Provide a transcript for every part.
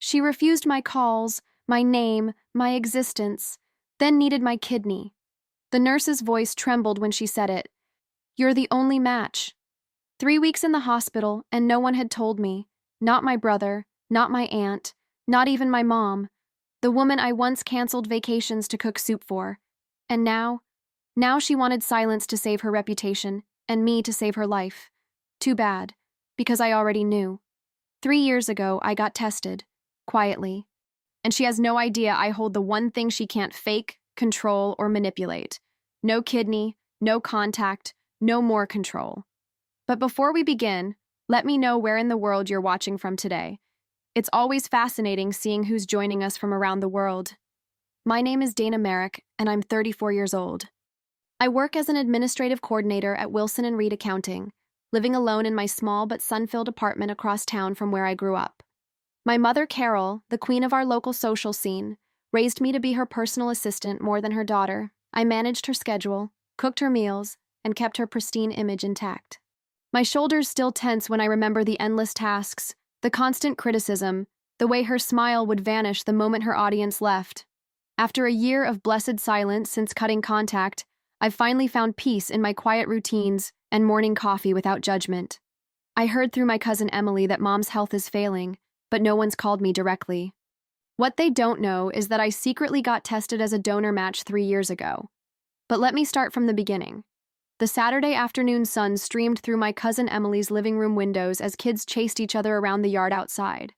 She refused my calls, my name, my existence, then needed my kidney. The nurse's voice trembled when she said it. You're the only match. 3 weeks in the hospital, and no one had told me. Not my brother, not my aunt, not even my mom, the woman I once canceled vacations to cook soup for. And now she wanted silence to save her reputation, and me to save her life. Too bad, because I already knew. 3 years ago, I got tested, quietly. And she has no idea I hold the one thing she can't fake, control, or manipulate. No kidney, no contact, no more control. But before we begin, let me know where in the world you're watching from today. It's always fascinating seeing who's joining us from around the world. My name is Dana Merrick, and I'm 34 years old. I work as an administrative coordinator at Wilson & Reed Accounting, living alone in my small but sun-filled apartment across town from where I grew up. My mother, Carol, the queen of our local social scene, raised me to be her personal assistant more than her daughter. I managed her schedule, cooked her meals, and kept her pristine image intact. My shoulders still tense when I remember the endless tasks, the constant criticism, the way her smile would vanish the moment her audience left. After a year of blessed silence since cutting contact, I've finally found peace in my quiet routines and morning coffee without judgment. I heard through my cousin Emily that Mom's health is failing, but no one's called me directly. What they don't know is that I secretly got tested as a donor match 3 years ago. But let me start from the beginning. The Saturday afternoon sun streamed through my cousin Emily's living room windows as kids chased each other around the yard outside.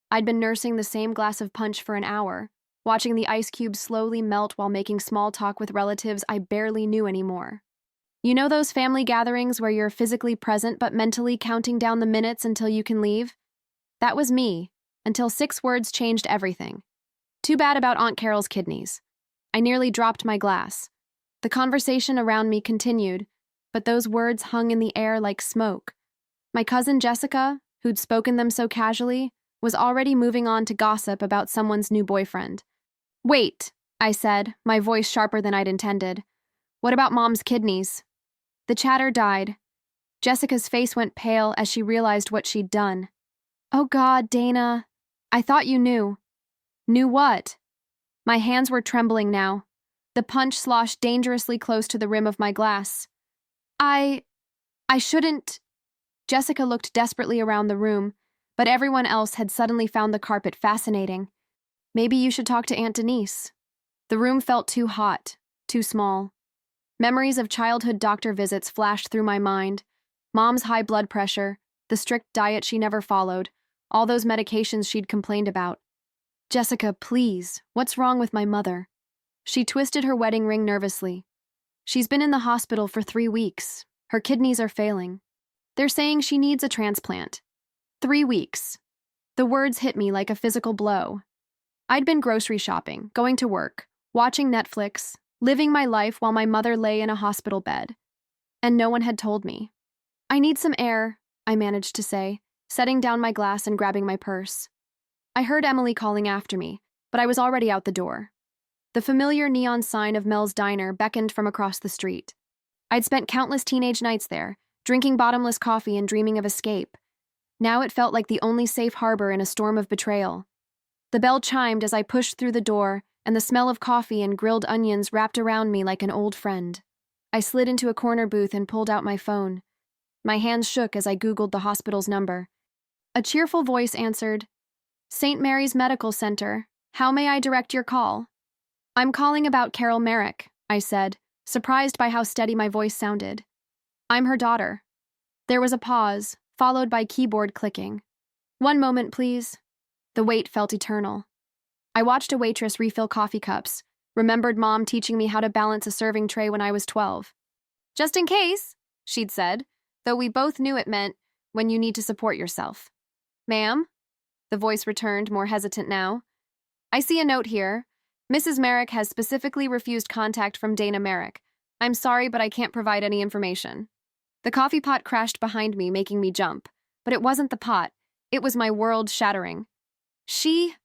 I'd been nursing the same glass of punch for an hour, watching the ice cubes slowly melt while making small talk with relatives I barely knew anymore. You know those family gatherings where you're physically present but mentally counting down the minutes until you can leave? That was me, until 6 words changed everything. Too bad about Aunt Carol's kidneys. I nearly dropped my glass. The conversation around me continued, but those words hung in the air like smoke. My cousin Jessica, who'd spoken them so casually, was already moving on to gossip about someone's new boyfriend. Wait, I said, my voice sharper than I'd intended. What about Mom's kidneys? The chatter died. Jessica's face went pale as she realized what she'd done. Oh God, Dana. I thought you knew. Knew what? My hands were trembling now. The punch sloshed dangerously close to the rim of my glass. I shouldn't. Jessica looked desperately around the room, but everyone else had suddenly found the carpet fascinating. Maybe you should talk to Aunt Denise. The room felt too hot, too small. Memories of childhood doctor visits flashed through my mind. Mom's high blood pressure, the strict diet she never followed, all those medications she'd complained about. Jessica, please, what's wrong with my mother? She twisted her wedding ring nervously. She's been in the hospital for 3 weeks. Her kidneys are failing. They're saying she needs a transplant. 3 weeks. The words hit me like a physical blow. I'd been grocery shopping, going to work, watching Netflix, living my life while my mother lay in a hospital bed. And no one had told me. I need some air, I managed to say, setting down my glass and grabbing my purse. I heard Emily calling after me, but I was already out the door. The familiar neon sign of Mel's Diner beckoned from across the street. I'd spent countless teenage nights there, drinking bottomless coffee and dreaming of escape. Now it felt like the only safe harbor in a storm of betrayal. The bell chimed as I pushed through the door, and the smell of coffee and grilled onions wrapped around me like an old friend. I slid into a corner booth and pulled out my phone. My hands shook as I Googled the hospital's number. A cheerful voice answered, St. Mary's Medical Center. How may I direct your call? I'm calling about Carol Merrick, I said, surprised by how steady my voice sounded. I'm her daughter. There was a pause, followed by keyboard clicking. 1 moment, please. The wait felt eternal. I watched a waitress refill coffee cups, remembered Mom teaching me how to balance a serving tray when I was 12. Just in case, she'd said, though we both knew it meant when you need to support yourself. Ma'am? The voice returned, more hesitant now. I see a note here. Mrs. Merrick has specifically refused contact from Dana Merrick. I'm sorry, but I can't provide any information. The coffee pot crashed behind me, making me jump. But it wasn't the pot. It was my world shattering. She...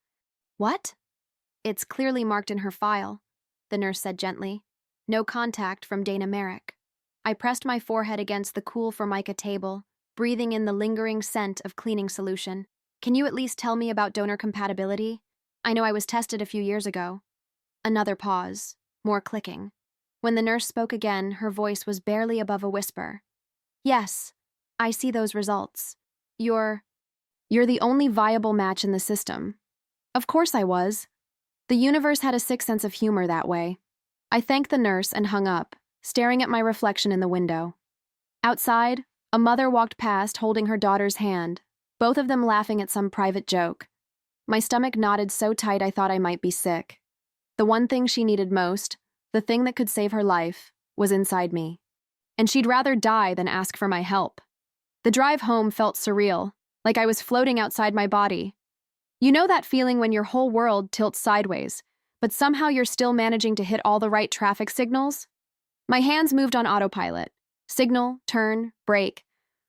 What? It's clearly marked in her file, the nurse said gently. No contact from Dana Merrick. I pressed my forehead against the cool Formica table, breathing in the lingering scent of cleaning solution. Can you at least tell me about donor compatibility? I know I was tested a few years ago. Another pause, more clicking. When the nurse spoke again, her voice was barely above a whisper. Yes, I see those results. You're the only viable match in the system. Of course I was. The universe had a sick sense of humor that way. I thanked the nurse and hung up, staring at my reflection in the window. Outside, a mother walked past holding her daughter's hand, both of them laughing at some private joke. My stomach knotted so tight I thought I might be sick. The one thing she needed most, the thing that could save her life, was inside me. And she'd rather die than ask for my help. The drive home felt surreal, like I was floating outside my body. You know that feeling when your whole world tilts sideways, but somehow you're still managing to hit all the right traffic signals? My hands moved on autopilot. Signal, turn, brake,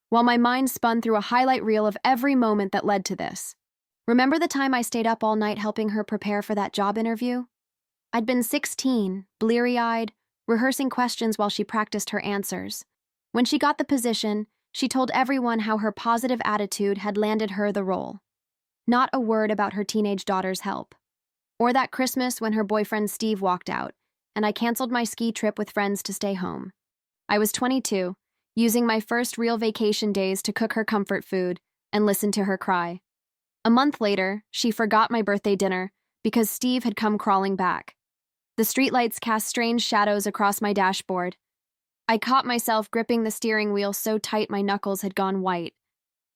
while my mind spun through a highlight reel of every moment that led to this. Remember the time I stayed up all night helping her prepare for that job interview? I'd been 16, bleary-eyed, rehearsing questions while she practiced her answers. When she got the position, she told everyone how her positive attitude had landed her the role. Not a word about her teenage daughter's help. Or that Christmas when her boyfriend Steve walked out, and I canceled my ski trip with friends to stay home. I was 22, using my first real vacation days to cook her comfort food and listen to her cry. A month later, she forgot my birthday dinner because Steve had come crawling back. The streetlights cast strange shadows across my dashboard. I caught myself gripping the steering wheel so tight my knuckles had gone white.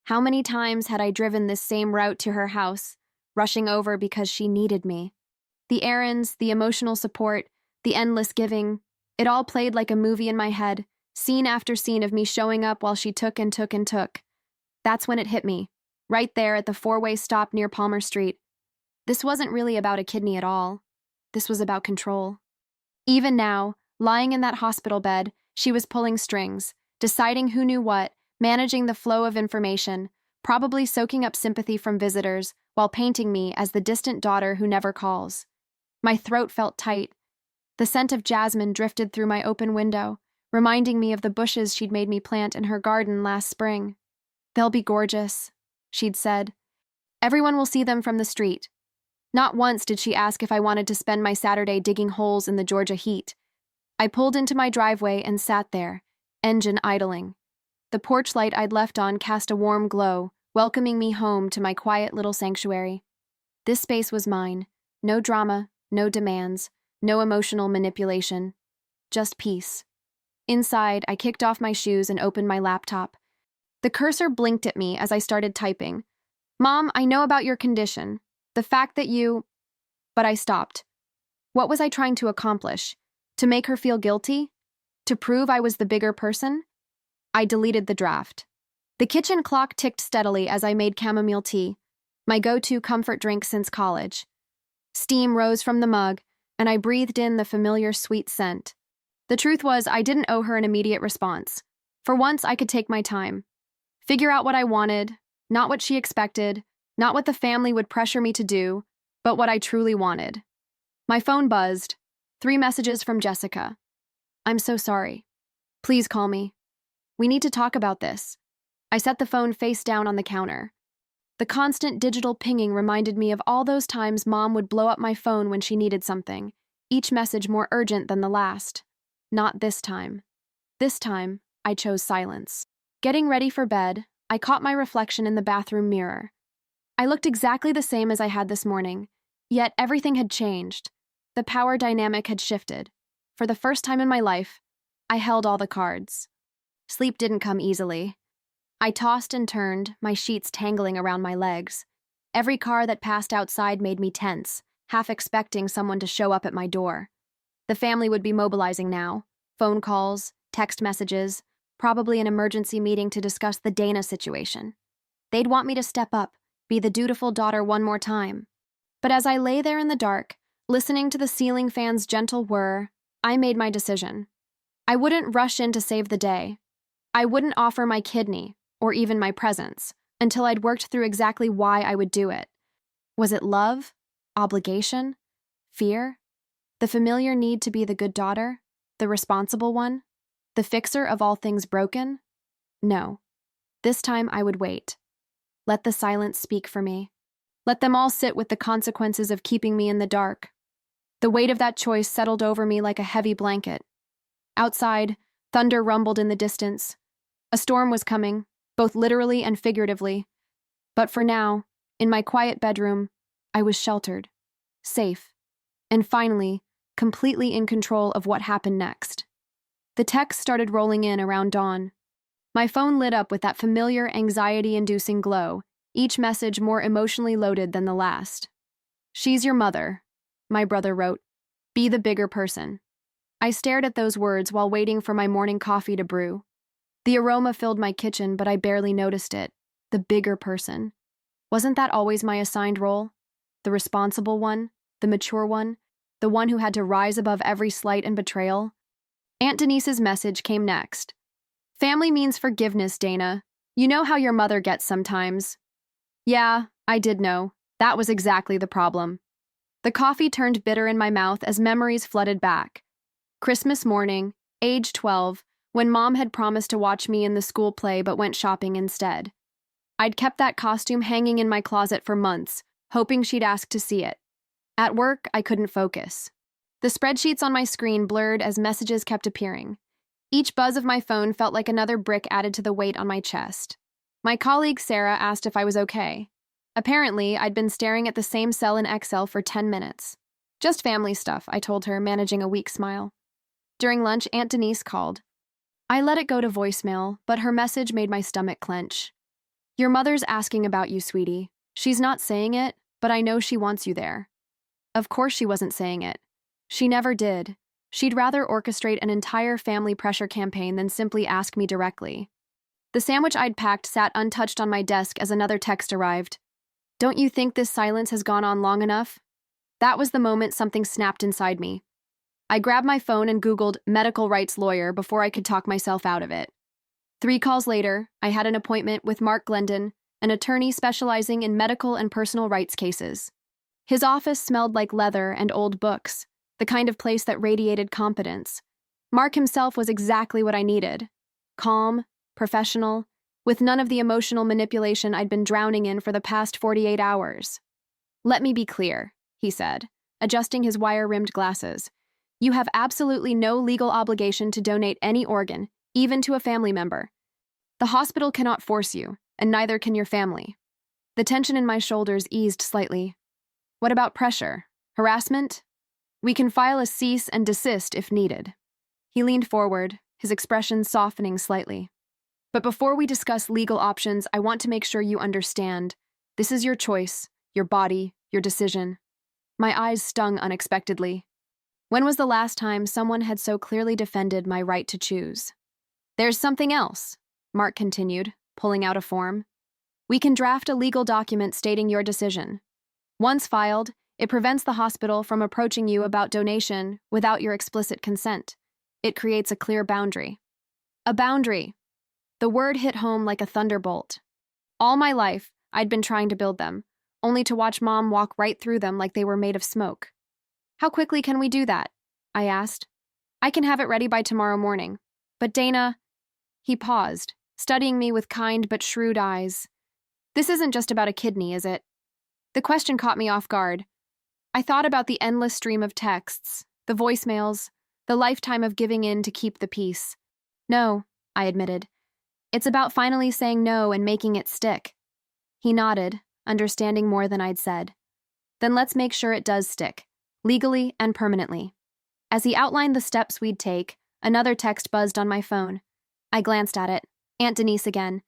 How many times had I driven this same route to her house, rushing over because she needed me? The errands, the emotional support, the endless giving, it all played like a movie in my head, scene after scene of me showing up while she took and took and took. That's when it hit me, right there at the four-way stop near Palmer Street. This wasn't really about a kidney at all. This was about control. Even now, lying in that hospital bed, she was pulling strings, deciding who knew what, managing the flow of information, probably soaking up sympathy from visitors while painting me as the distant daughter who never calls. My throat felt tight. The scent of jasmine drifted through my open window, reminding me of the bushes she'd made me plant in her garden last spring. They'll be gorgeous, she'd said. Everyone will see them from the street. Not once did she ask if I wanted to spend my Saturday digging holes in the Georgia heat. I pulled into my driveway and sat there, engine idling. The porch light I'd left on cast a warm glow, welcoming me home to my quiet little sanctuary. This space was mine. No drama, no demands, no emotional manipulation. Just peace. Inside, I kicked off my shoes and opened my laptop. The cursor blinked at me as I started typing. Mom, I know about your condition. The fact that you... But I stopped. What was I trying to accomplish? To make her feel guilty? To prove I was the bigger person? I deleted the draft. The kitchen clock ticked steadily as I made chamomile tea, my go-to comfort drink since college. Steam rose from the mug, and I breathed in the familiar sweet scent. The truth was, I didn't owe her an immediate response. For once, I could take my time. Figure out what I wanted, not what she expected, not what the family would pressure me to do, but what I truly wanted. My phone buzzed. 3 messages from Jessica. I'm so sorry. Please call me. We need to talk about this. I set the phone face down on the counter. The constant digital pinging reminded me of all those times Mom would blow up my phone when she needed something, each message more urgent than the last. Not this time. This time, I chose silence. Getting ready for bed, I caught my reflection in the bathroom mirror. I looked exactly the same as I had this morning, yet everything had changed. The power dynamic had shifted. For the first time in my life, I held all the cards. Sleep didn't come easily. I tossed and turned, my sheets tangling around my legs. Every car that passed outside made me tense, half expecting someone to show up at my door. The family would be mobilizing now. Phone calls, text messages, probably an emergency meeting to discuss the Dana situation. They'd want me to step up, be the dutiful daughter one more time. But as I lay there in the dark, listening to the ceiling fan's gentle whir, I made my decision. I wouldn't rush in to save the day. I wouldn't offer my kidney, or even my presence, until I'd worked through exactly why I would do it. Was it love? Obligation? Fear? The familiar need to be the good daughter? The responsible one? The fixer of all things broken? No. This time I would wait. Let the silence speak for me. Let them all sit with the consequences of keeping me in the dark. The weight of that choice settled over me like a heavy blanket. Outside, thunder rumbled in the distance. A storm was coming, both literally and figuratively. But for now, in my quiet bedroom, I was sheltered, safe, and finally, completely in control of what happened next. The texts started rolling in around dawn. My phone lit up with that familiar anxiety-inducing glow, each message more emotionally loaded than the last. "She's your mother," my brother wrote. "Be the bigger person." I stared at those words while waiting for my morning coffee to brew. The aroma filled my kitchen, but I barely noticed it. The bigger person. Wasn't that always my assigned role? The responsible one? The mature one? The one who had to rise above every slight and betrayal? Aunt Denise's message came next. "Family means forgiveness, Dana. You know how your mother gets sometimes." Yeah, I did know. That was exactly the problem. The coffee turned bitter in my mouth as memories flooded back. Christmas morning, age 12, when Mom had promised to watch me in the school play but went shopping instead. I'd kept that costume hanging in my closet for months, hoping she'd ask to see it. At work, I couldn't focus. The spreadsheets on my screen blurred as messages kept appearing. Each buzz of my phone felt like another brick added to the weight on my chest. My colleague Sarah asked if I was okay. Apparently, I'd been staring at the same cell in Excel for 10 minutes. "Just family stuff," I told her, managing a weak smile. During lunch, Aunt Denise called. I let it go to voicemail, but her message made my stomach clench. "Your mother's asking about you, sweetie. She's not saying it, but I know she wants you there." Of course she wasn't saying it. She never did. She'd rather orchestrate an entire family pressure campaign than simply ask me directly. The sandwich I'd packed sat untouched on my desk as another text arrived. "Don't you think this silence has gone on long enough?" That was the moment something snapped inside me. I grabbed my phone and Googled medical rights lawyer before I could talk myself out of it. 3 calls later, I had an appointment with Mark Glendon, an attorney specializing in medical and personal rights cases. His office smelled like leather and old books, the kind of place that radiated competence. Mark himself was exactly what I needed. Calm, professional, with none of the emotional manipulation I'd been drowning in for the past 48 hours. "Let me be clear," he said, adjusting his wire-rimmed glasses. "You have absolutely no legal obligation to donate any organ, even to a family member. The hospital cannot force you, and neither can your family." The tension in my shoulders eased slightly. "What about pressure? Harassment? We can file a cease and desist if needed." He leaned forward, his expression softening slightly. "But before we discuss legal options, I want to make sure you understand. This is your choice, your body, your decision." My eyes stung unexpectedly. When was the last time someone had so clearly defended my right to choose? "There's something else," Mark continued, pulling out a form. "We can draft a legal document stating your decision. Once filed, it prevents the hospital from approaching you about donation without your explicit consent. It creates a clear boundary." A boundary. The word hit home like a thunderbolt. All my life, I'd been trying to build them, only to watch Mom walk right through them like they were made of smoke. "How quickly can we do that?" I asked. "I can have it ready by tomorrow morning. But Dana..." He paused, studying me with kind but shrewd eyes. "This isn't just about a kidney, is it?" The question caught me off guard. I thought about the endless stream of texts, the voicemails, the lifetime of giving in to keep the peace. "No," I admitted. "It's about finally saying no and making it stick." He nodded, understanding more than I'd said. "Then let's make sure it does stick, legally and permanently." As he outlined the steps we'd take, another text buzzed on my phone. I glanced at it. Aunt Denise again.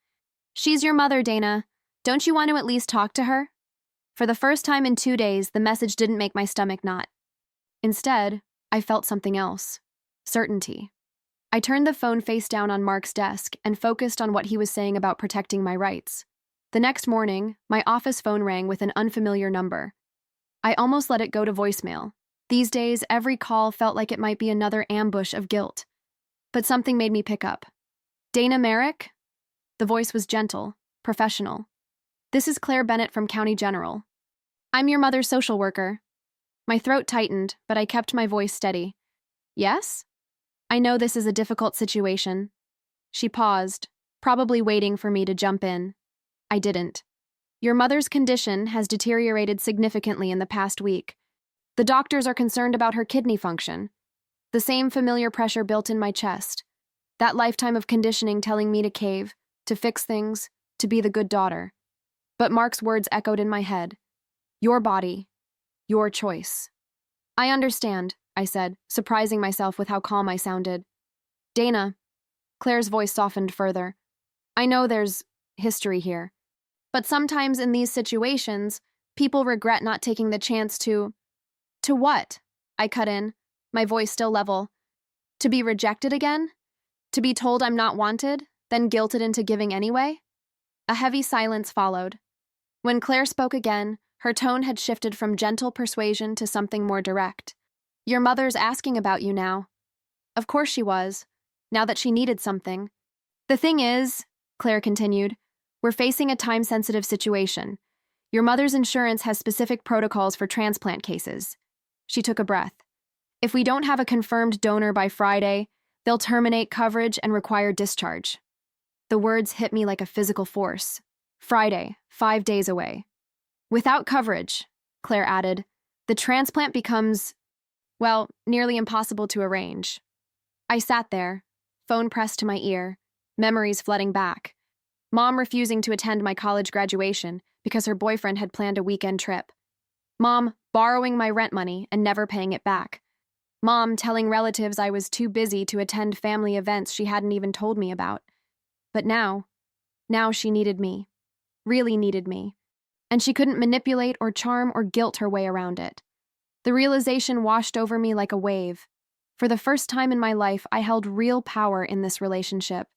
"She's your mother, Dana. Don't you want to at least talk to her?" For the first time in 2 days, the message didn't make my stomach knot. Instead, I felt something else. Certainty. I turned the phone face down on Mark's desk and focused on what he was saying about protecting my rights. The next morning, my office phone rang with an unfamiliar number. I almost let it go to voicemail. These days, every call felt like it might be another ambush of guilt. But something made me pick up. "Dana Merrick?" The voice was gentle, professional. "This is Claire Bennett from County General. I'm your mother's social worker." My throat tightened, but I kept my voice steady. "Yes? I know this is a difficult situation." She paused, probably waiting for me to jump in. I didn't. Your mother's condition has deteriorated significantly in the past week. The doctors are concerned about her kidney function. The same familiar pressure built in my chest. That lifetime of conditioning telling me to cave, to fix things, to be the good daughter. But Mark's words echoed in my head. Your body. Your choice. I understand, I said, surprising myself with how calm I sounded. Dana. Claire's voice softened further. I know there's history here. But sometimes in these situations, people regret not taking the chance to... To what? I cut in, my voice still level. To be rejected again? To be told I'm not wanted, then guilted into giving anyway? A heavy silence followed. When Claire spoke again, her tone had shifted from gentle persuasion to something more direct. Your mother's asking about you now. Of course she was, now that she needed something. The thing is, Claire continued, we're facing a time-sensitive situation. Your mother's insurance has specific protocols for transplant cases. She took a breath. If we don't have a confirmed donor by Friday, they'll terminate coverage and require discharge. The words hit me like a physical force. Friday, 5 days away. Without coverage, Claire added, the transplant becomes, well, nearly impossible to arrange. I sat there, phone pressed to my ear, memories flooding back. Mom refusing to attend my college graduation because her boyfriend had planned a weekend trip. Mom borrowing my rent money and never paying it back. Mom telling relatives I was too busy to attend family events she hadn't even told me about. But now she needed me. Really needed me. And she couldn't manipulate or charm or guilt her way around it. The realization washed over me like a wave. For the first time in my life, I held real power in this relationship.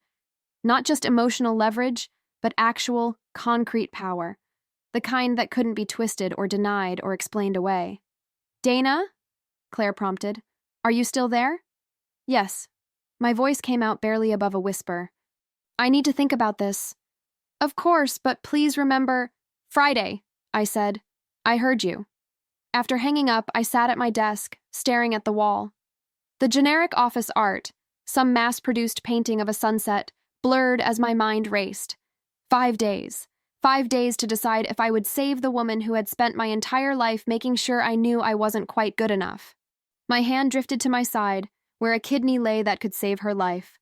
Not just emotional leverage, but actual, concrete power. The kind that couldn't be twisted or denied or explained away. Dana? Claire prompted. Are you still there? Yes. My voice came out barely above a whisper. I need to think about this. Of course, but please remember... Friday, I said. I heard you. After hanging up, I sat at my desk, staring at the wall. The generic office art, some mass-produced painting of a sunset, blurred as my mind raced. 5 days. 5 days to decide if I would save the woman who had spent my entire life making sure I knew I wasn't quite good enough. My hand drifted to my side, where a kidney lay that could save her life.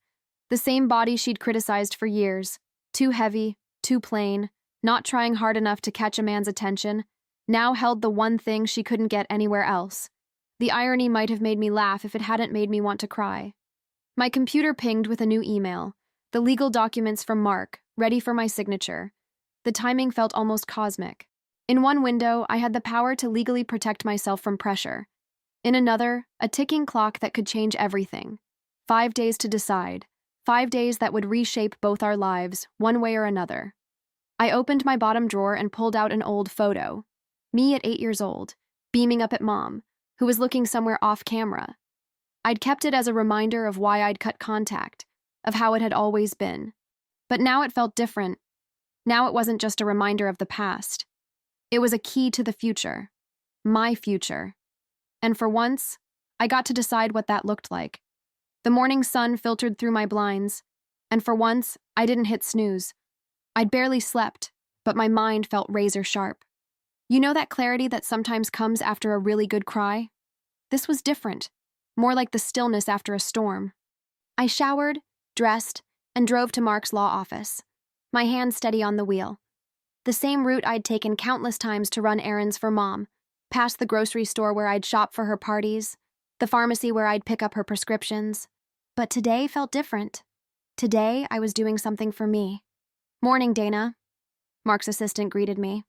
The same body she'd criticized for years. Too heavy, too plain, not trying hard enough to catch a man's attention, now held the one thing she couldn't get anywhere else. The irony might have made me laugh if it hadn't made me want to cry. My computer pinged with a new email. The legal documents from Mark, ready for my signature. The timing felt almost cosmic. In one window, I had the power to legally protect myself from pressure. In another, a ticking clock that could change everything. 5 days to decide. 5 days that would reshape both our lives, one way or another. I opened my bottom drawer and pulled out an old photo. Me at 8 years old, beaming up at Mom, who was looking somewhere off camera. I'd kept it as a reminder of why I'd cut contact, of how it had always been. But now it felt different. Now it wasn't just a reminder of the past. It was a key to the future. My future. And for once, I got to decide what that looked like. The morning sun filtered through my blinds, and for once, I didn't hit snooze. I'd barely slept, but my mind felt razor sharp. You know that clarity that sometimes comes after a really good cry? This was different, more like the stillness after a storm. I showered, dressed, and drove to Mark's law office, my hand steady on the wheel. The same route I'd taken countless times to run errands for Mom, past the grocery store where I'd shop for her parties, the pharmacy where I'd pick up her prescriptions. But today felt different. Today, I was doing something for me. Morning, Dana. Mark's assistant greeted me.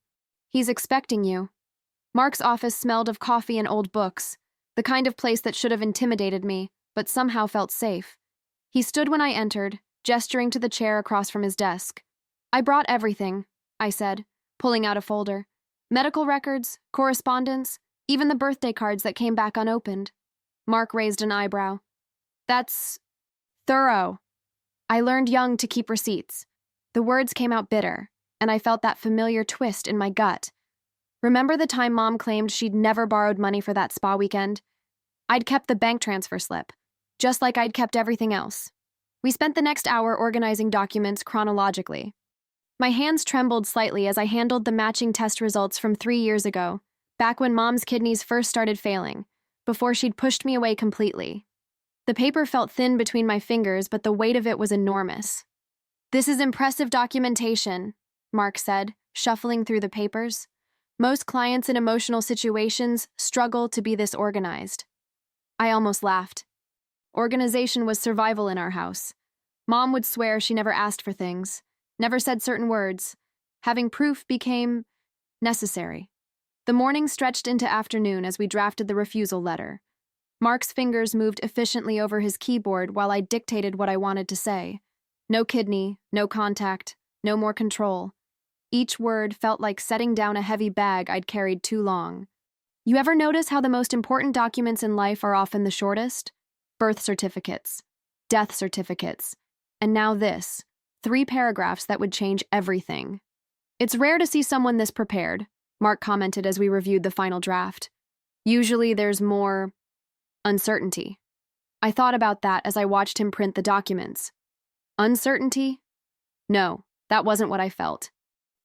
He's expecting you. Mark's office smelled of coffee and old books, the kind of place that should have intimidated me, but somehow felt safe. He stood when I entered, gesturing to the chair across from his desk. I brought everything, I said, pulling out a folder. Medical records, correspondence, even the birthday cards that came back unopened. Mark raised an eyebrow. That's thorough. I learned young to keep receipts. The words came out bitter, and I felt that familiar twist in my gut. Remember the time Mom claimed she'd never borrowed money for that spa weekend? I'd kept the bank transfer slip, just like I'd kept everything else. We spent the next hour organizing documents chronologically. My hands trembled slightly as I handled the matching test results from 3 years ago, back when Mom's kidneys first started failing, before she'd pushed me away completely. The paper felt thin between my fingers, but the weight of it was enormous. "This is impressive documentation," Mark said, shuffling through the papers. "Most clients in emotional situations struggle to be this organized." I almost laughed. Organization was survival in our house. Mom would swear she never asked for things, never said certain words. Having proof became necessary. The morning stretched into afternoon as we drafted the refusal letter. Mark's fingers moved efficiently over his keyboard while I dictated what I wanted to say. No kidney, no contact, no more control. Each word felt like setting down a heavy bag I'd carried too long. You ever notice how the most important documents in life are often the shortest? Birth certificates, death certificates, and now this, 3 paragraphs that would change everything. "It's rare to see someone this prepared," Mark commented as we reviewed the final draft. "Usually there's more uncertainty." I thought about that as I watched him print the documents. Uncertainty? No, that wasn't what I felt.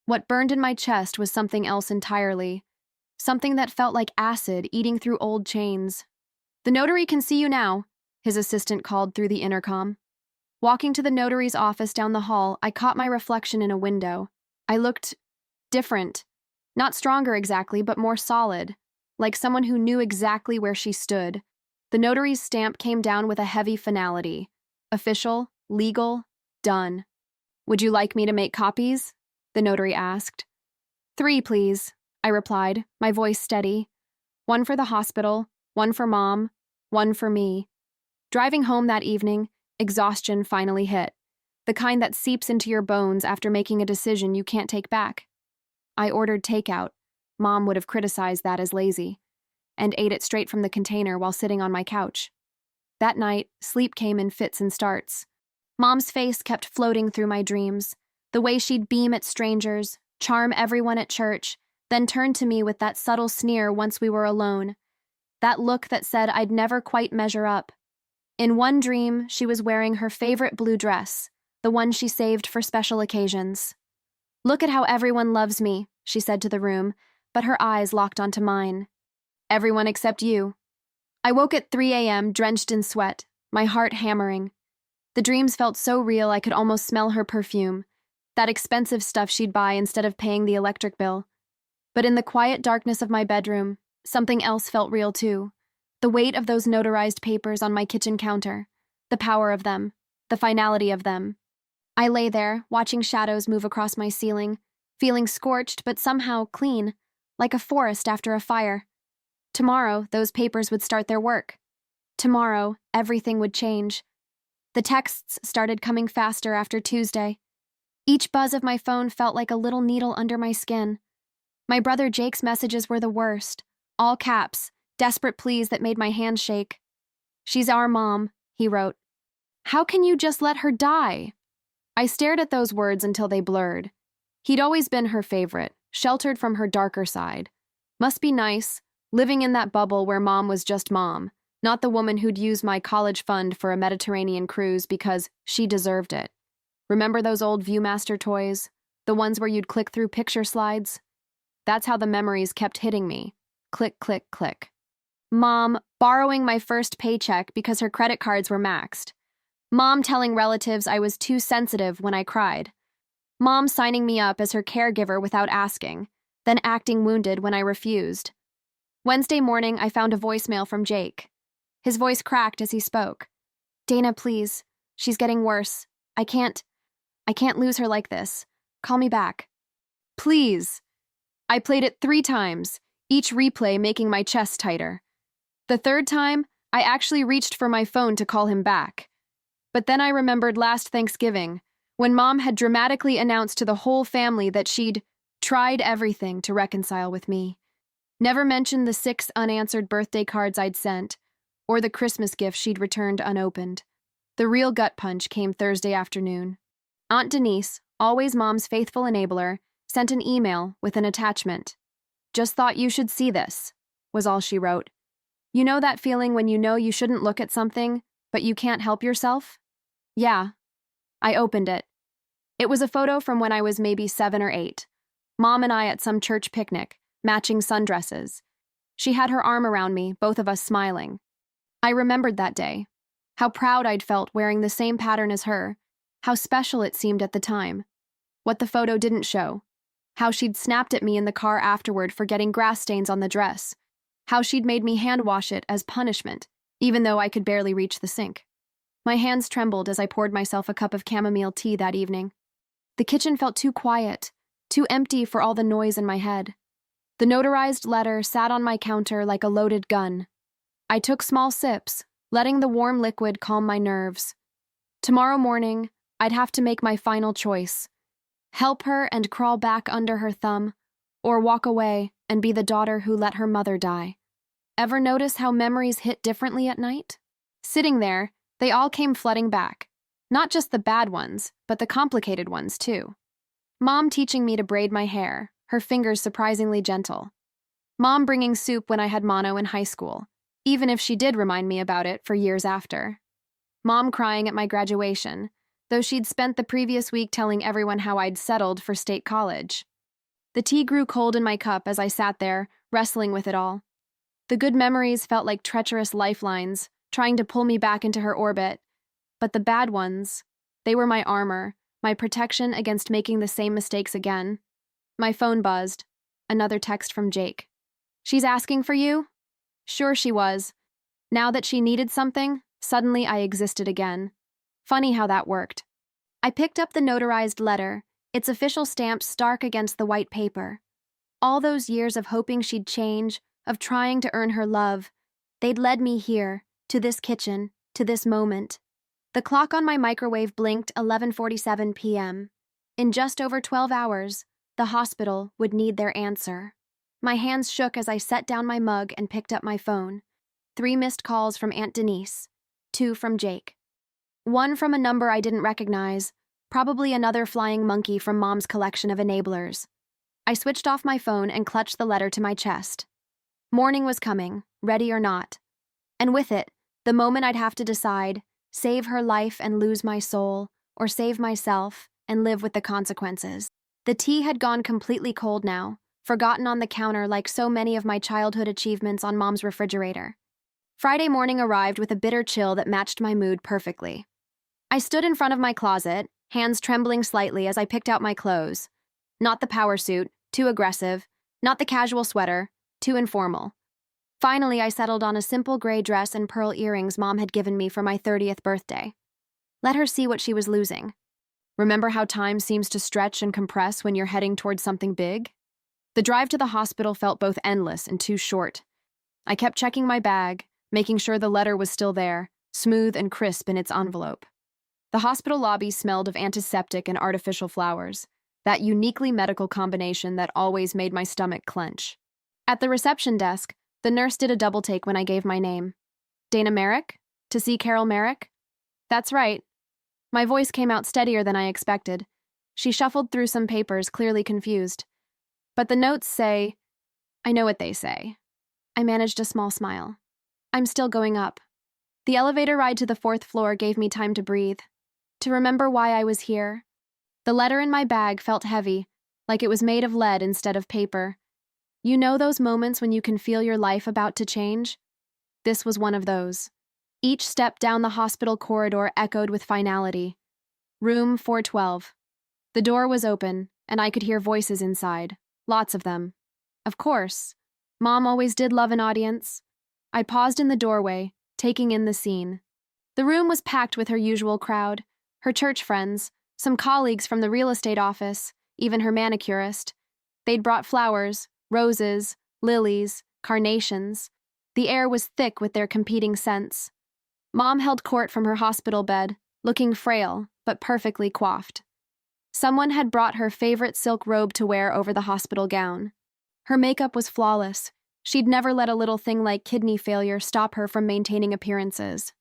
What burned in my chest was something else entirely. Something that felt like acid eating through old chains. "The notary can see you now," his assistant called through the intercom. Walking to the notary's office down the hall, I caught my reflection in a window. I looked different. Not stronger exactly, but more solid. Like someone who knew exactly where she stood. The notary's stamp came down with a heavy finality. Official, legal, done. "Would you like me to make copies?" the notary asked. "3, please," I replied, my voice steady. "One for the hospital, one for Mom, one for me." Driving home that evening, exhaustion finally hit. The kind that seeps into your bones after making a decision you can't take back. I ordered takeout. Mom would have criticized that as lazy. And ate it straight from the container while sitting on my couch. That night, sleep came in fits and starts. Mom's face kept floating through my dreams. The way she'd beam at strangers, charm everyone at church, then turn to me with that subtle sneer once we were alone. That look that said I'd never quite measure up. In one dream, she was wearing her favorite blue dress, the one she saved for special occasions. "Look at how everyone loves me," she said to the room, but her eyes locked onto mine. "Everyone except you." I woke at 3 a.m., drenched in sweat, my heart hammering. The dreams felt so real I could almost smell her perfume, that expensive stuff she'd buy instead of paying the electric bill. But in the quiet darkness of my bedroom, something else felt real too. The weight of those notarized papers on my kitchen counter. The power of them. The finality of them. I lay there, watching shadows move across my ceiling, feeling scorched but somehow clean, like a forest after a fire. Tomorrow, those papers would start their work. Tomorrow, everything would change. The texts started coming faster after Tuesday. Each buzz of my phone felt like a little needle under my skin. My brother Jake's messages were the worst. All caps, desperate pleas that made my hands shake. "She's our mom," he wrote. "How can you just let her die?" I stared at those words until they blurred. He'd always been her favorite, sheltered from her darker side. Must be nice, living in that bubble where Mom was just Mom, not the woman who'd use my college fund for a Mediterranean cruise because she deserved it. Remember those old Viewmaster toys? The ones where you'd click through picture slides? That's how the memories kept hitting me. Click, click, click. Mom borrowing my first paycheck because her credit cards were maxed. Mom telling relatives I was too sensitive when I cried. Mom signing me up as her caregiver without asking, then acting wounded when I refused. Wednesday morning, I found a voicemail from Jake. His voice cracked as he spoke. "Dana, please. She's getting worse. I can't lose her like this. Call me back." "Please." I played it 3 times, each replay making my chest tighter. The 3rd time, I actually reached for my phone to call him back. But then I remembered last Thanksgiving, when Mom had dramatically announced to the whole family that she'd tried everything to reconcile with me. Never mentioned the 6 unanswered birthday cards I'd sent, or the Christmas gift she'd returned unopened. The real gut punch came Thursday afternoon. Aunt Denise, always Mom's faithful enabler, sent an email with an attachment. "Just thought you should see this," was all she wrote. You know that feeling when you know you shouldn't look at something, but you can't help yourself? Yeah. I opened it. It was a photo from when I was maybe 7 or 8. Mom and I at some church picnic, matching sundresses. She had her arm around me, both of us smiling. I remembered that day. How proud I'd felt wearing the same pattern as her. How special it seemed at the time. What the photo didn't show. How she'd snapped at me in the car afterward for getting grass stains on the dress. How she'd made me hand wash it as punishment, even though I could barely reach the sink. My hands trembled as I poured myself a cup of chamomile tea that evening. The kitchen felt too quiet, too empty for all the noise in my head. The notarized letter sat on my counter like a loaded gun. I took small sips, letting the warm liquid calm my nerves. Tomorrow morning, I'd have to make my final choice. Help her and crawl back under her thumb, or walk away and be the daughter who let her mother die. Ever notice how memories hit differently at night? Sitting there, they all came flooding back. Not just the bad ones, but the complicated ones too. Mom teaching me to braid my hair, her fingers surprisingly gentle. Mom bringing soup when I had mono in high school, even if she did remind me about it for years after. Mom crying at my graduation, though she'd spent the previous week telling everyone how I'd settled for state college. The tea grew cold in my cup as I sat there, wrestling with it all. The good memories felt like treacherous lifelines, trying to pull me back into her orbit. But the bad ones, they were my armor, my protection against making the same mistakes again. My phone buzzed. Another text from Jake. "She's asking for you?" Sure she was. Now that she needed something, suddenly I existed again. Funny how that worked. I picked up the notarized letter, its official stamp stark against the white paper. All those years of hoping she'd change, of trying to earn her love, they'd led me here, to this kitchen, to this moment. The clock on my microwave blinked 11:47 p.m. In just over 12 hours, the hospital would need their answer. My hands shook as I set down my mug and picked up my phone. 3 missed calls from Aunt Denise, 2 from Jake. One from a number I didn't recognize, probably another flying monkey from Mom's collection of enablers. I switched off my phone and clutched the letter to my chest. Morning was coming, ready or not. And with it, the moment I'd have to decide, save her life and lose my soul, or save myself and live with the consequences. The tea had gone completely cold now, forgotten on the counter like so many of my childhood achievements on Mom's refrigerator. Friday morning arrived with a bitter chill that matched my mood perfectly. I stood in front of my closet, hands trembling slightly as I picked out my clothes. Not the power suit, too aggressive. Not the casual sweater, too informal. Finally, I settled on a simple gray dress and pearl earrings Mom had given me for my 30th birthday. Let her see what she was losing. Remember how time seems to stretch and compress when you're heading towards something big? The drive to the hospital felt both endless and too short. I kept checking my bag, making sure the letter was still there, smooth and crisp in its envelope. The hospital lobby smelled of antiseptic and artificial flowers, that uniquely medical combination that always made my stomach clench. At the reception desk, the nurse did a double take when I gave my name. Dana Merrick? To see Carol Merrick? That's right. My voice came out steadier than I expected. She shuffled through some papers, clearly confused. But the notes say, I know what they say. I managed a small smile. I'm still going up. The elevator ride to the 4th floor gave me time to breathe, to remember why I was here. The letter in my bag felt heavy, like it was made of lead instead of paper. You know those moments when you can feel your life about to change? This was one of those. Each step down the hospital corridor echoed with finality. Room 412. The door was open, and I could hear voices inside. Lots of them. Of course. Mom always did love an audience. I paused in the doorway, taking in the scene. The room was packed with her usual crowd, her church friends, some colleagues from the real estate office, even her manicurist. They'd brought flowers, roses, lilies, carnations. The air was thick with their competing scents. Mom held court from her hospital bed, looking frail, but perfectly coiffed. Someone had brought her favorite silk robe to wear over the hospital gown. Her makeup was flawless. She'd never let a little thing like kidney failure stop her from maintaining appearances.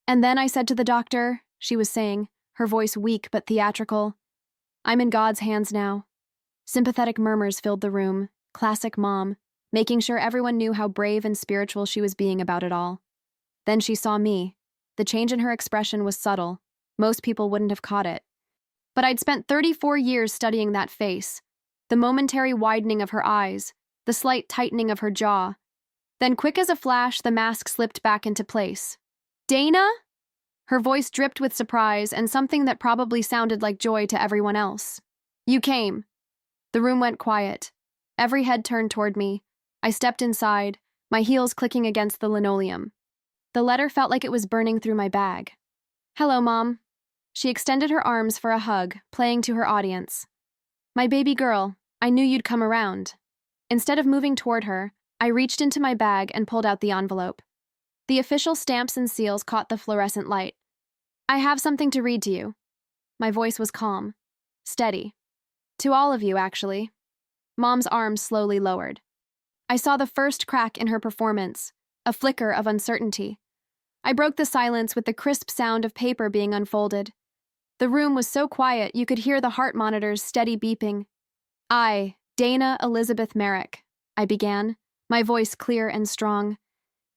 And then I said to the doctor, she was saying, her voice weak but theatrical, I'm in God's hands now. Sympathetic murmurs filled the room, classic Mom, making sure everyone knew how brave and spiritual she was being about it all. Then she saw me. The change in her expression was subtle. Most people wouldn't have caught it. But I'd spent 34 years studying that face, the momentary widening of her eyes, the slight tightening of her jaw. Then, quick as a flash, the mask slipped back into place. "Dana?" Her voice dripped with surprise and something that probably sounded like joy to everyone else. "You came." The room went quiet. Every head turned toward me. I stepped inside, my heels clicking against the linoleum. The letter felt like it was burning through my bag. "Hello, Mom." She extended her arms for a hug, playing to her audience. "My baby girl, I knew you'd come around." Instead of moving toward her, I reached into my bag and pulled out the envelope. The official stamps and seals caught the fluorescent light. "I have something to read to you." My voice was calm, steady. "To all of you, actually." Mom's arms slowly lowered. I saw the first crack in her performance, a flicker of uncertainty. I broke the silence with the crisp sound of paper being unfolded. The room was so quiet you could hear the heart monitor's steady beeping. "I, Dana Elizabeth Merrick," I began, my voice clear and strong,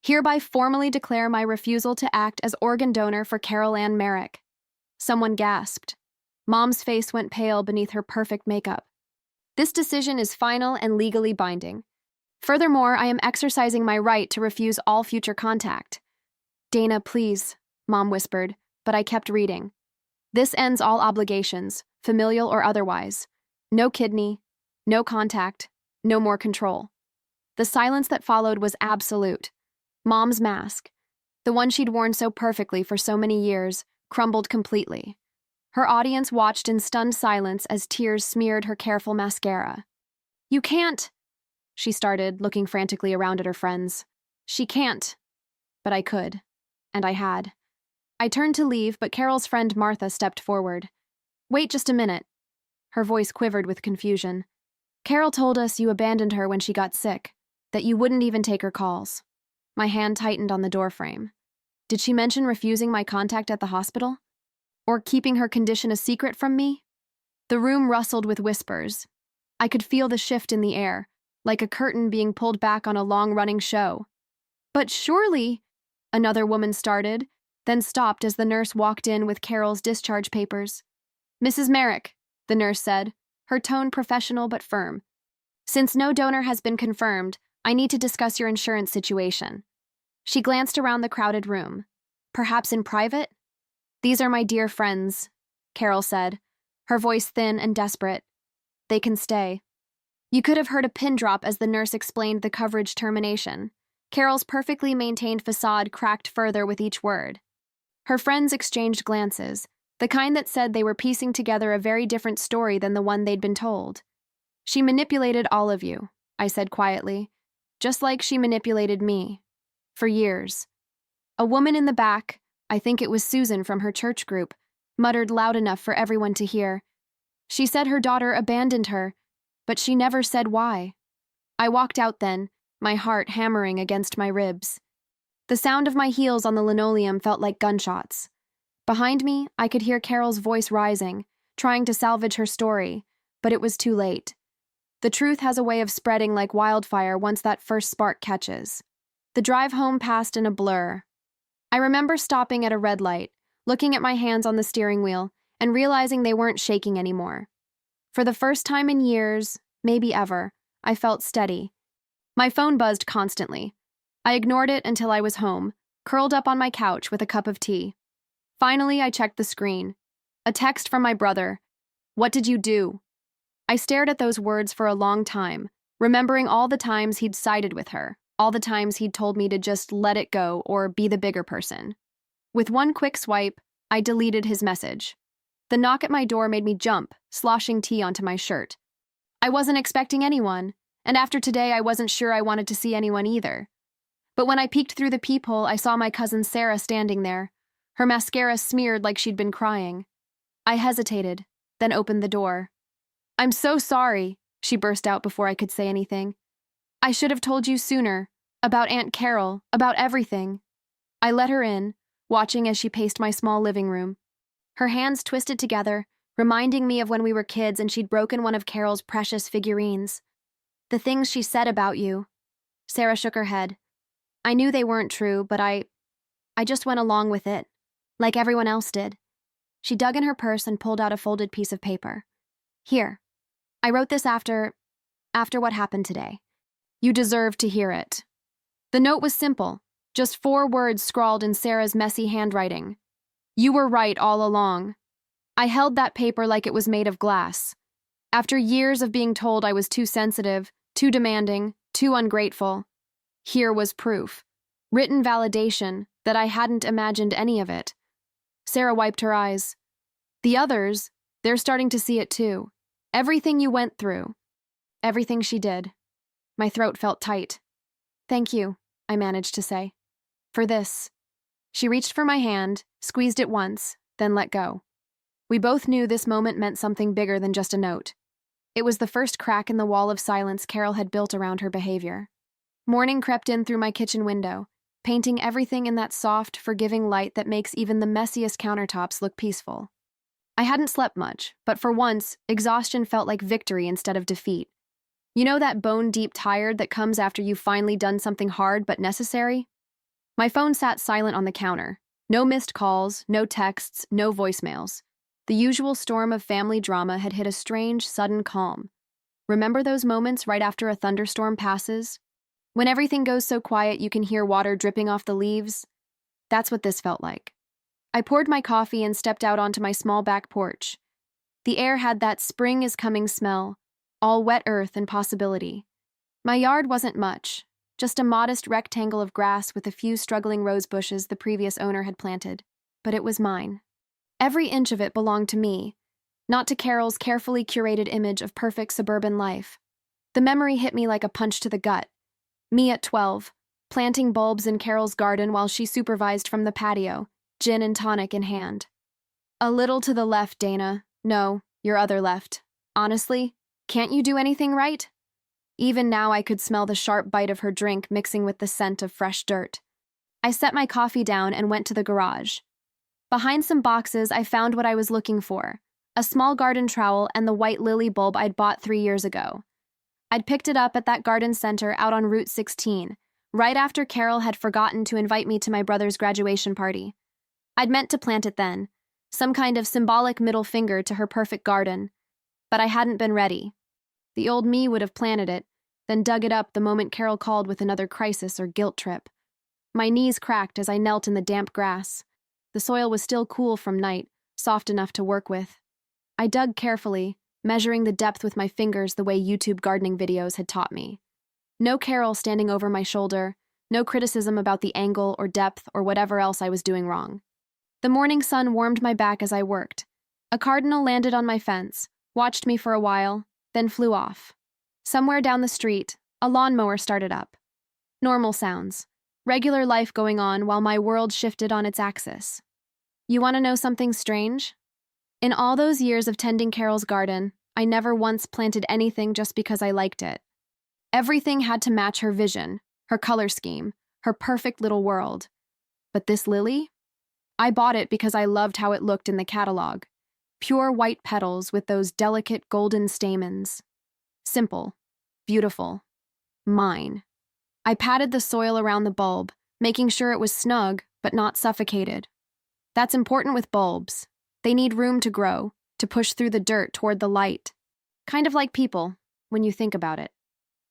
"hereby formally declare my refusal to act as organ donor for Carol Ann Merrick." Someone gasped. Mom's face went pale beneath her perfect makeup. "This decision is final and legally binding. Furthermore, I am exercising my right to refuse all future contact." "Dana, please," Mom whispered, but I kept reading. "This ends all obligations, familial or otherwise. No kidney, no contact, no more control." The silence that followed was absolute. Mom's mask, the one she'd worn so perfectly for so many years, crumbled completely. Her audience watched in stunned silence as tears smeared her careful mascara. "You can't," she started, looking frantically around at her friends. "She can't." But I could. And I had. I turned to leave, but Carol's friend Martha stepped forward. "Wait just a minute." Her voice quivered with confusion. "Carol told us you abandoned her when she got sick, that you wouldn't even take her calls." My hand tightened on the doorframe. Did she mention refusing my contact at the hospital? Or keeping her condition a secret from me? The room rustled with whispers. I could feel the shift in the air, like a curtain being pulled back on a long-running show. "But surely," another woman started, then stopped as the nurse walked in with Carol's discharge papers. "Mrs. Merrick," the nurse said, her tone professional but firm. "Since no donor has been confirmed, I need to discuss your insurance situation." She glanced around the crowded room. "Perhaps in private?" "These are my dear friends," Carol said, her voice thin and desperate. "They can stay." You could have heard a pin drop as the nurse explained the coverage termination. Carol's perfectly maintained facade cracked further with each word. Her friends exchanged glances, the kind that said they were piecing together a very different story than the one they'd been told. "She manipulated all of you," I said quietly, "just like she manipulated me. For years." A woman in the back, I think it was Susan from her church group, muttered loud enough for everyone to hear. "She said her daughter abandoned her, but she never said why." I walked out then, my heart hammering against my ribs. The sound of my heels on the linoleum felt like gunshots. Behind me, I could hear Carol's voice rising, trying to salvage her story, but it was too late. The truth has a way of spreading like wildfire once that first spark catches. The drive home passed in a blur. I remember stopping at a red light, looking at my hands on the steering wheel, and realizing they weren't shaking anymore. For the first time in years, maybe ever, I felt steady. My phone buzzed constantly. I ignored it until I was home, curled up on my couch with a cup of tea. Finally, I checked the screen. A text from my brother. "What did you do?" I stared at those words for a long time, remembering all the times he'd sided with her, all the times he'd told me to just let it go or be the bigger person. With one quick swipe, I deleted his message. The knock at my door made me jump, sloshing tea onto my shirt. I wasn't expecting anyone, and after today I wasn't sure I wanted to see anyone either. But when I peeked through the peephole, I saw my cousin Sarah standing there, her mascara smeared like she'd been crying. I hesitated, then opened the door. "I'm so sorry," she burst out before I could say anything. "I should have told you sooner, about Aunt Carol, about everything." I let her in, watching as she paced my small living room. Her hands twisted together, reminding me of when we were kids and she'd broken one of Carol's precious figurines. "The things she said about you." Sarah shook her head. "I knew they weren't true, but I just went along with it, like everyone else did. She dug in her purse and pulled out a folded piece of paper. Here. I wrote this after what happened today. You deserve to hear it. The note was simple, just 4 words scrawled in Sarah's messy handwriting. You were right all along. I held that paper like it was made of glass. After years of being told I was too sensitive, too demanding, too ungrateful, here was proof. Written validation that I hadn't imagined any of it. Sarah wiped her eyes. The others, they're starting to see it too. Everything you went through. Everything she did. My throat felt tight. Thank you, I managed to say. For this. She reached for my hand, squeezed it once, then let go. We both knew this moment meant something bigger than just a note. It was the first crack in the wall of silence Carol had built around her behavior. Morning crept in through my kitchen window, painting everything in that soft, forgiving light that makes even the messiest countertops look peaceful. I hadn't slept much, but for once, exhaustion felt like victory instead of defeat. You know that bone-deep tired that comes after you've finally done something hard but necessary? My phone sat silent on the counter. No missed calls, no texts, no voicemails. The usual storm of family drama had hit a strange, sudden calm. Remember those moments right after a thunderstorm passes? When everything goes so quiet you can hear water dripping off the leaves? That's what this felt like. I poured my coffee and stepped out onto my small back porch. The air had that spring is coming smell, all wet earth and possibility. My yard wasn't much, just a modest rectangle of grass with a few struggling rose bushes the previous owner had planted. But it was mine. Every inch of it belonged to me, not to Carol's carefully curated image of perfect suburban life. The memory hit me like a punch to the gut. Me at 12, planting bulbs in Carol's garden while she supervised from the patio, gin and tonic in hand. A little to the left, Dana. No, your other left. Honestly, can't you do anything right? Even now I could smell the sharp bite of her drink mixing with the scent of fresh dirt. I set my coffee down and went to the garage. Behind some boxes, I found what I was looking for, a small garden trowel and the white lily bulb I'd bought 3 years ago. I'd picked it up at that garden center out on Route 16, right after Carol had forgotten to invite me to my brother's graduation party. I'd meant to plant it then, some kind of symbolic middle finger to her perfect garden, but I hadn't been ready. The old me would have planted it, then dug it up the moment Carol called with another crisis or guilt trip. My knees cracked as I knelt in the damp grass. The soil was still cool from night, soft enough to work with. I dug carefully, measuring the depth with my fingers the way YouTube gardening videos had taught me. No Carol standing over my shoulder, no criticism about the angle or depth or whatever else I was doing wrong. The morning sun warmed my back as I worked. A cardinal landed on my fence, watched me for a while, then flew off. Somewhere down the street, a lawnmower started up. Normal sounds. Regular life going on while my world shifted on its axis. You want to know something strange? In all those years of tending Carol's garden, I never once planted anything just because I liked it. Everything had to match her vision, her color scheme, her perfect little world. But this lily? I bought it because I loved how it looked in the catalog. Pure white petals with those delicate golden stamens. Simple. Beautiful. Mine. I patted the soil around the bulb, making sure it was snug but not suffocated. That's important with bulbs. They need room to grow, to push through the dirt toward the light. Kind of like people, when you think about it.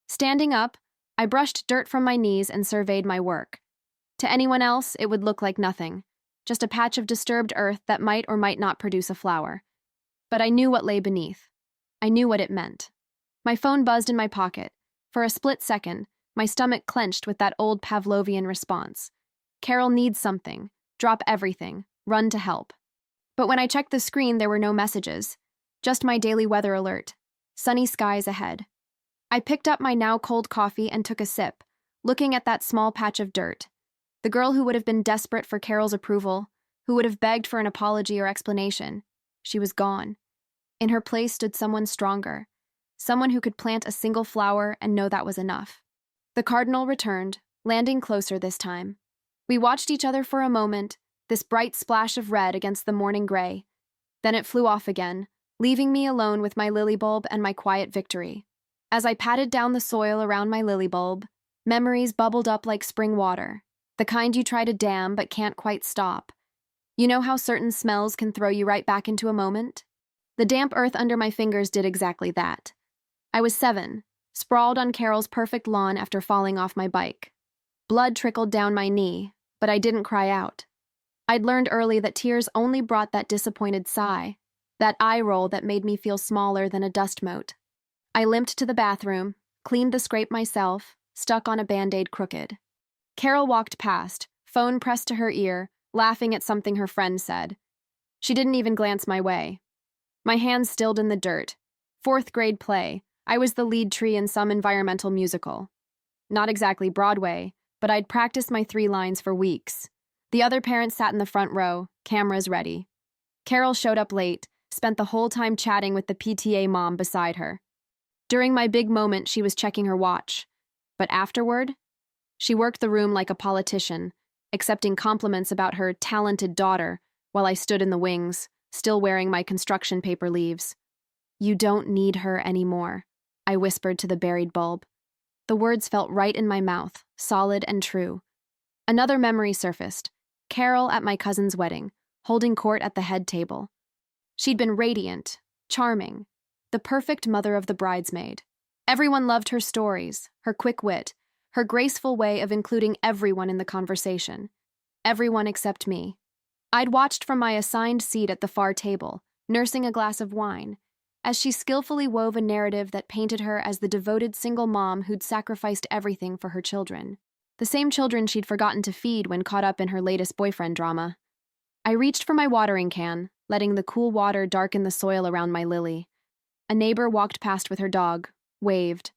Standing up, I brushed dirt from my knees and surveyed my work. To anyone else, it would look like nothing, just a patch of disturbed earth that might or might not produce a flower. But I knew what lay beneath. I knew what it meant. My phone buzzed in my pocket. For a split second, my stomach clenched with that old Pavlovian response. Carol needs something. Drop everything. Run to help. But when I checked the screen, there were no messages. Just my daily weather alert. Sunny skies ahead. I picked up my now cold coffee and took a sip, looking at that small patch of dirt. The girl who would have been desperate for Carol's approval, who would have begged for an apology or explanation. She was gone. In her place stood someone stronger. Someone who could plant a single flower and know that was enough. The cardinal returned, landing closer this time. We watched each other for a moment, this bright splash of red against the morning gray. Then it flew off again, leaving me alone with my lily bulb and my quiet victory. As I patted down the soil around my lily bulb, memories bubbled up like spring water, the kind you try to dam but can't quite stop. You know how certain smells can throw you right back into a moment? The damp earth under my fingers did exactly that. I was 7, sprawled on Carol's perfect lawn after falling off my bike. Blood trickled down my knee, but I didn't cry out. I'd learned early that tears only brought that disappointed sigh, that eye roll that made me feel smaller than a dust mote. I limped to the bathroom, cleaned the scrape myself, stuck on a Band-Aid crooked. Carol walked past, phone pressed to her ear, laughing at something her friend said. She didn't even glance my way. My hands stilled in the dirt. 4th grade play. I was the lead tree in some environmental musical. Not exactly Broadway, but I'd practiced my 3 lines for weeks. The other parents sat in the front row, cameras ready. Carol showed up late, spent the whole time chatting with the PTA mom beside her. During my big moment, she was checking her watch. But afterward, she worked the room like a politician, accepting compliments about her talented daughter while I stood in the wings, still wearing my construction paper leaves. "You don't need her anymore," I whispered to the buried bulb. The words felt right in my mouth, solid and true. Another memory surfaced. Carol at my cousin's wedding, holding court at the head table. She'd been radiant, charming, the perfect mother of the bridesmaid. Everyone loved her stories, her quick wit, her graceful way of including everyone in the conversation. Everyone except me. I'd watched from my assigned seat at the far table, nursing a glass of wine, as she skillfully wove a narrative that painted her as the devoted single mom who'd sacrificed everything for her children. The same children she'd forgotten to feed when caught up in her latest boyfriend drama. I reached for my watering can, letting the cool water darken the soil around my lily. A neighbor walked past with her dog, waved.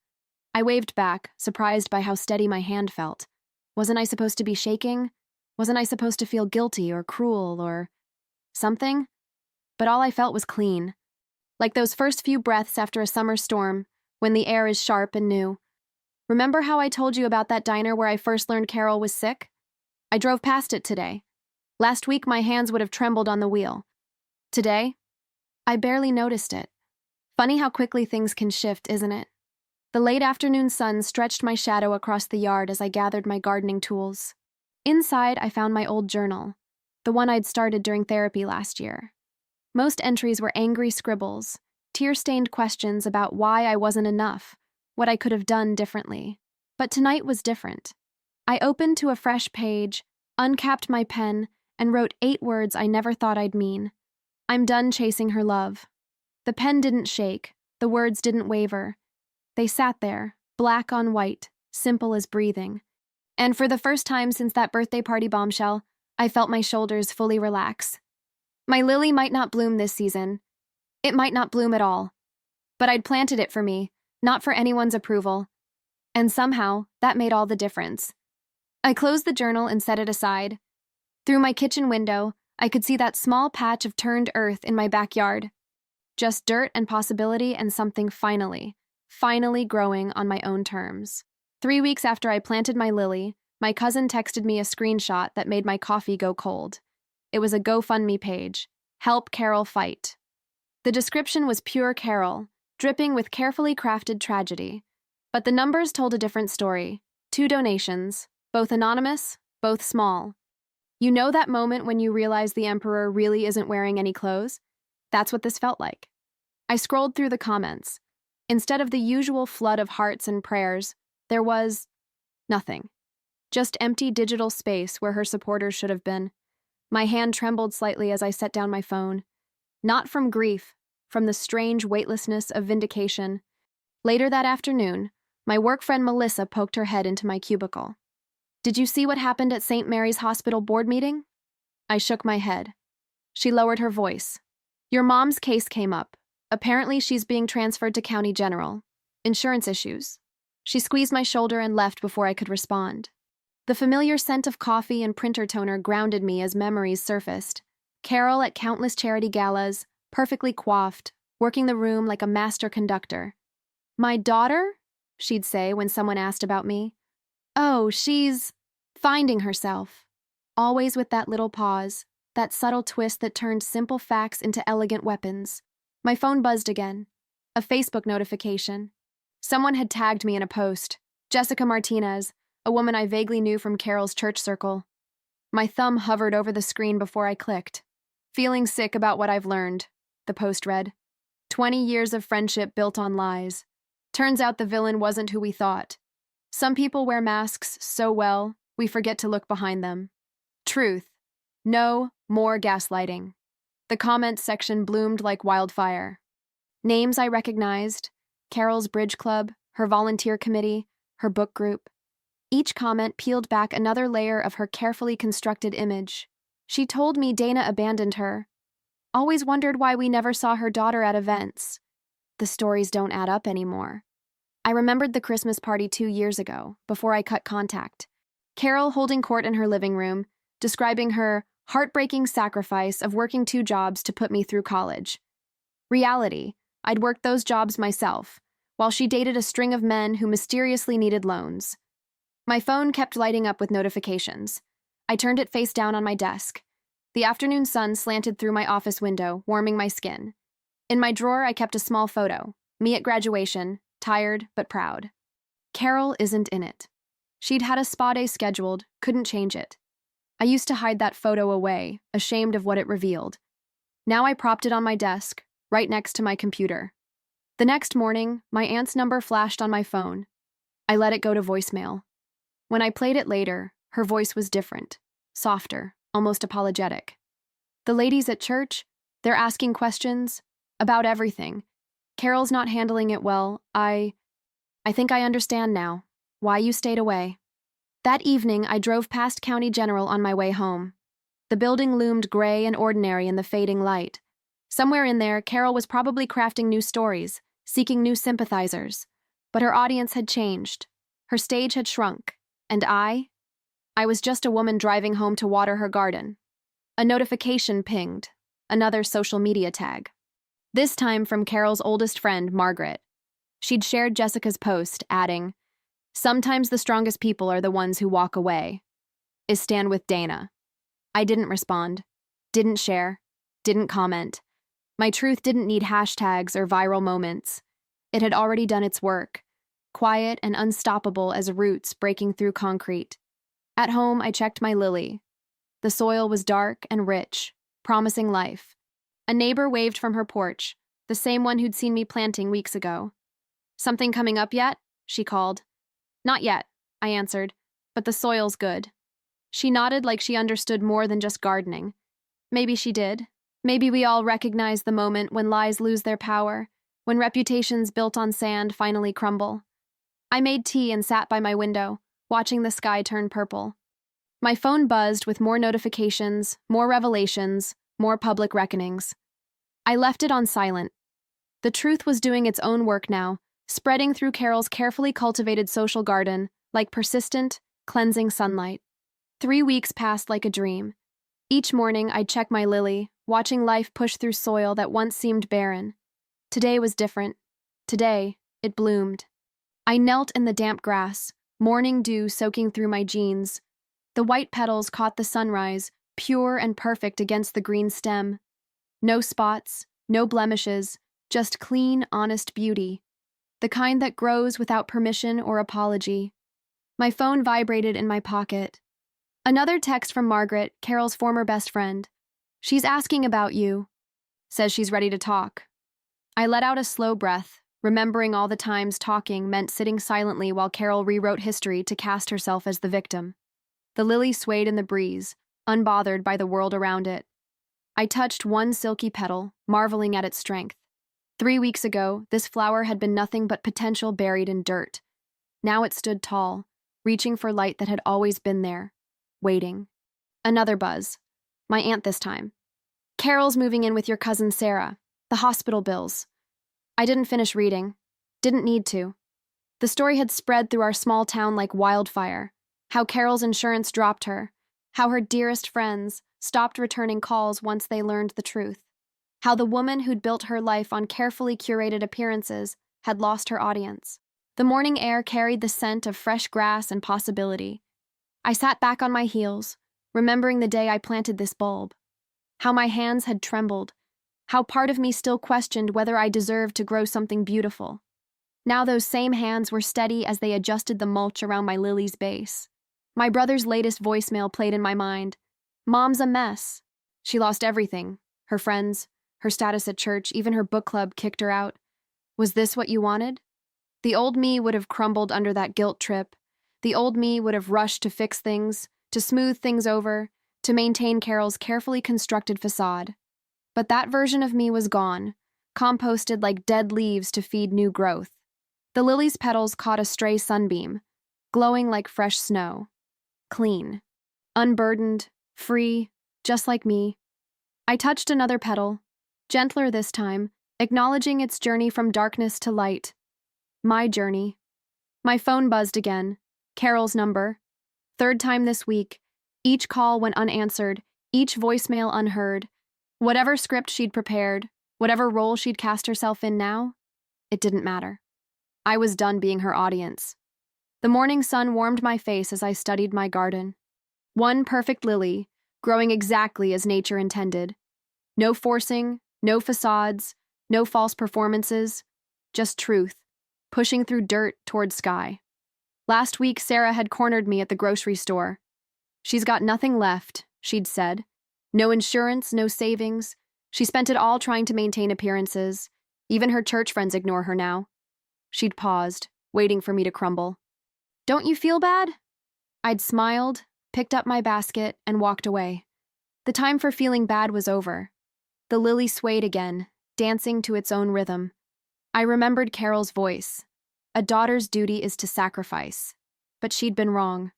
I waved back, surprised by how steady my hand felt. Wasn't I supposed to be shaking? Wasn't I supposed to feel guilty or cruel or something? But all I felt was clean. Like those first few breaths after a summer storm, when the air is sharp and new. Remember how I told you about that diner where I first learned Carol was sick? I drove past it today. Last week, my hands would have trembled on the wheel. Today, I barely noticed it. Funny how quickly things can shift, isn't it? The late afternoon sun stretched my shadow across the yard as I gathered my gardening tools. Inside, I found my old journal, the one I'd started during therapy last year. Most entries were angry scribbles, tear-stained questions about why I wasn't enough, what I could have done differently. But tonight was different. I opened to a fresh page, uncapped my pen, and wrote 8 words I never thought I'd mean. I'm done chasing her love. The pen didn't shake, the words didn't waver. They sat there, black on white, simple as breathing. And for the first time since that birthday party bombshell, I felt my shoulders fully relax. My lily might not bloom this season. It might not bloom at all. But I'd planted it for me, not for anyone's approval. And somehow, that made all the difference. I closed the journal and set it aside. Through my kitchen window, I could see that small patch of turned earth in my backyard. Just dirt and possibility and something finally growing on my own terms. 3 weeks after I planted my lily, my cousin texted me a screenshot that made my coffee go cold. It was a GoFundMe page. Help Carol fight. The description was pure Carol, dripping with carefully crafted tragedy. But the numbers told a different story. 2 donations, both anonymous, both small. You know that moment when you realize the emperor really isn't wearing any clothes? That's what this felt like. I scrolled through the comments. Instead of the usual flood of hearts and prayers, there was nothing. Just empty digital space where her supporters should have been. My hand trembled slightly as I set down my phone. Not from grief, from the strange weightlessness of vindication. Later that afternoon, my work friend Melissa poked her head into my cubicle. "Did you see what happened at St. Mary's Hospital board meeting?" I shook my head. She lowered her voice. "Your mom's case came up. Apparently she's being transferred to County General. Insurance issues." She squeezed my shoulder and left before I could respond. The familiar scent of coffee and printer toner grounded me as memories surfaced. Carol at countless charity galas, perfectly coiffed, working the room like a master conductor. "My daughter?" she'd say when someone asked about me. "Oh, she's finding herself." Always with that little pause, that subtle twist that turned simple facts into elegant weapons. My phone buzzed again. A Facebook notification. Someone had tagged me in a post. Jessica Martinez, a woman I vaguely knew from Carol's church circle. My thumb hovered over the screen before I clicked. Feeling sick about what I've learned, the post read. 20 years of friendship built on lies. Turns out the villain wasn't who we thought. Some people wear masks so well, we forget to look behind them. Truth. No more gaslighting. The comments section bloomed like wildfire. Names I recognized: Carol's Bridge Club, her volunteer committee, her book group. Each comment peeled back another layer of her carefully constructed image. She told me Dana abandoned her. Always wondered why we never saw her daughter at events. The stories don't add up anymore. I remembered the Christmas party 2 years ago, before I cut contact. Carol holding court in her living room, describing her heartbreaking sacrifice of working 2 jobs to put me through college. Reality: I'd worked those jobs myself, while she dated a string of men who mysteriously needed loans. My phone kept lighting up with notifications. I turned it face down on my desk. The afternoon sun slanted through my office window, warming my skin. In my drawer, I kept a small photo, me at graduation, tired but proud. Carol isn't in it. She'd had a spa day scheduled, couldn't change it. I used to hide that photo away, ashamed of what it revealed. Now I propped it on my desk, right next to my computer. The next morning, my aunt's number flashed on my phone. I let it go to voicemail. When I played it later, her voice was different, softer, almost apologetic. The ladies at church, they're asking questions about everything. Carol's not handling it well. I think I understand now why you stayed away. That evening, I drove past County General on my way home. The building loomed gray and ordinary in the fading light. Somewhere in there, Carol was probably crafting new stories, seeking new sympathizers. But her audience had changed. Her stage had shrunk. And I was just a woman driving home to water her garden. A notification pinged. Another social media tag. This time from Carol's oldest friend, Margaret. She'd shared Jessica's post, adding, "Sometimes the strongest people are the ones who walk away. Is Stan with Dana?" I didn't respond. Didn't share. Didn't comment. My truth didn't need hashtags or viral moments. It had already done its work. Quiet and unstoppable as roots breaking through concrete. At home, I checked my lily. The soil was dark and rich, promising life. A neighbor waved from her porch, the same one who'd seen me planting weeks ago. "Something coming up yet?" she called. "Not yet," I answered, "but the soil's good." She nodded like she understood more than just gardening. Maybe she did. Maybe we all recognize the moment when lies lose their power, when reputations built on sand finally crumble. I made tea and sat by my window, watching the sky turn purple. My phone buzzed with more notifications, more revelations, more public reckonings. I left it on silent. The truth was doing its own work now, spreading through Carol's carefully cultivated social garden like persistent, cleansing sunlight. 3 weeks passed like a dream. Each morning, I'd check my lily, watching life push through soil that once seemed barren. Today was different. Today, it bloomed. I knelt in the damp grass, morning dew soaking through my jeans. The white petals caught the sunrise, pure and perfect against the green stem. No spots, no blemishes, just clean, honest beauty. The kind that grows without permission or apology. My phone vibrated in my pocket. Another text from Margaret, Carol's former best friend. "She's asking about you. Says she's ready to talk." I let out a slow breath, remembering all the times talking meant sitting silently while Carol rewrote history to cast herself as the victim. The lily swayed in the breeze, unbothered by the world around it. I touched one silky petal, marveling at its strength. 3 weeks ago, this flower had been nothing but potential buried in dirt. Now it stood tall, reaching for light that had always been there, waiting. Another buzz. My aunt this time. "Carol's moving in with your cousin Sarah. The hospital bills." I didn't finish reading. Didn't need to. The story had spread through our small town like wildfire. How Carol's insurance dropped her. How her dearest friends stopped returning calls once they learned the truth. How the woman who'd built her life on carefully curated appearances had lost her audience. The morning air carried the scent of fresh grass and possibility. I sat back on my heels, remembering the day I planted this bulb. How my hands had trembled. How part of me still questioned whether I deserved to grow something beautiful. Now those same hands were steady as they adjusted the mulch around my lily's base. My brother's latest voicemail played in my mind, Mom's a mess. She lost everything. Her friends, her status at church, even her book club kicked her out. Was this what you wanted? The old me would have crumbled under that guilt trip. The old me would have rushed to fix things, to smooth things over, to maintain Carol's carefully constructed facade. But that version of me was gone, composted like dead leaves to feed new growth. The lily's petals caught a stray sunbeam, glowing like fresh snow. Clean. Unburdened, free, just like me. I touched another petal, gentler this time, acknowledging its journey from darkness to light. My journey. My phone buzzed again. Carol's number. Third time this week. Each call went unanswered, each voicemail unheard. Whatever script she'd prepared, whatever role she'd cast herself in now, it didn't matter. I was done being her audience. The morning sun warmed my face as I studied my garden. One perfect lily, growing exactly as nature intended. No forcing, no facades, no false performances, just truth, pushing through dirt toward sky. Last week, Sarah had cornered me at the grocery store. She's got nothing left, she'd said. No insurance, no savings. She spent it all trying to maintain appearances. Even her church friends ignore her now. She'd paused, waiting for me to crumble. Don't you feel bad? I'd smiled, picked up my basket, and walked away. The time for feeling bad was over. The lily swayed again, dancing to its own rhythm. I remembered Carol's voice. A daughter's duty is to sacrifice. But she'd been wrong.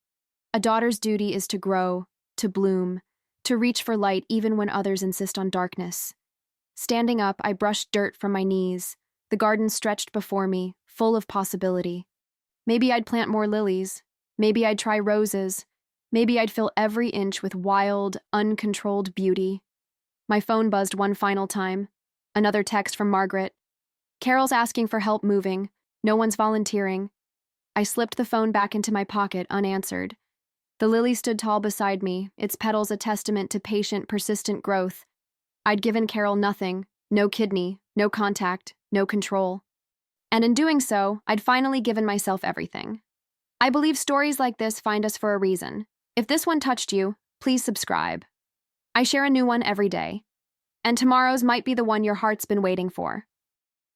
A daughter's duty is to grow, to bloom, to reach for light even when others insist on darkness. Standing up, I brushed dirt from my knees. The garden stretched before me, full of possibility. Maybe I'd plant more lilies. Maybe I'd try roses. Maybe I'd fill every inch with wild, uncontrolled beauty. My phone buzzed one final time. Another text from Margaret. Carol's asking for help moving. No one's volunteering. I slipped the phone back into my pocket, unanswered. The lily stood tall beside me, its petals a testament to patient, persistent growth. I'd given Carol nothing, no kidney, no contact, no control. And in doing so, I'd finally given myself everything. I believe stories like this find us for a reason. If this one touched you, please subscribe. I share a new one every day. And tomorrow's might be the one your heart's been waiting for.